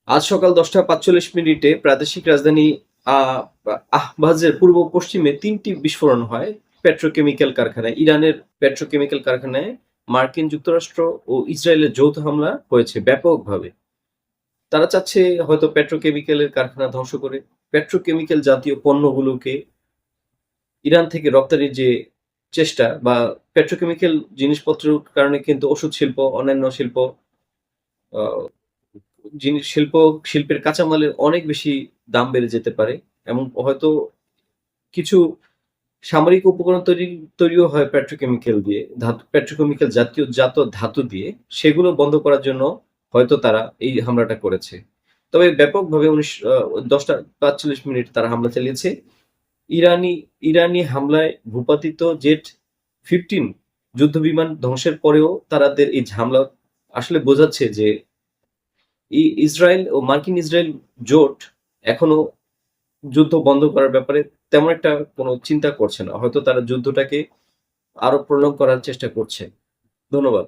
আজ সকাল 10:45 প্রাদেশিক রাজধানী আহবাজের পূর্ব পশ্চিমে ৩টি বিস্ফোরণ হয় পেট্রোকেমিক্যাল কারখানায়। ইরানের পেট্রোকেমিক্যাল কারখানায় মার্কিন যুক্তরাষ্ট্র ও ইসরায়েলের যৌথ হামলা হয়েছে ব্যাপকভাবে। তারা চাচ্ছে হয়তো পেট্রোকেমিক্যালের কারখানা ধ্বংস করে পেট্রোকেমিক্যাল জাতীয় পণ্যগুলোকে ইরান থেকে রপ্তানির যে চেষ্টা বা পেট্রোকেমিক্যাল জিনিসপত্রের কারণে কিন্তু ওষুধ শিল্প, অন্যান্য শিল্প আ শিল্পের কাঁচামালের অনেক বেশি দাম বেড়ে যেতে পারে এবং হয়তো কিছু সামরিক উপকরণ তৈরিও হয় পেট্রোকেমিক্যাল দিয়ে, পেট্রোকেমিক্যাল জাত ধাতু দিয়ে। সেগুলো বন্ধ করার জন্য হয়তো তারা এই হামলাটা করেছে। তবে ব্যাপকভাবে 10:45 তারা হামলা চালিয়েছে। ইরানি ইরানি হামলায় ভূপাতিত জেট 15 যুদ্ধবিমান ধ্বংসের পরেও তাদের এই হামলা আসলে বোঝাচ্ছে যে ইসরায়েল ও মার্কিন-ইসরায়েল জোট এখনো যুদ্ধ বন্ধ করার ব্যাপারে তেমন একটা কোনো চিন্তা করছে না। হয়তো তারা যুদ্ধটাকে আরো প্রলং করার চেষ্টা করছে। ধন্যবাদ।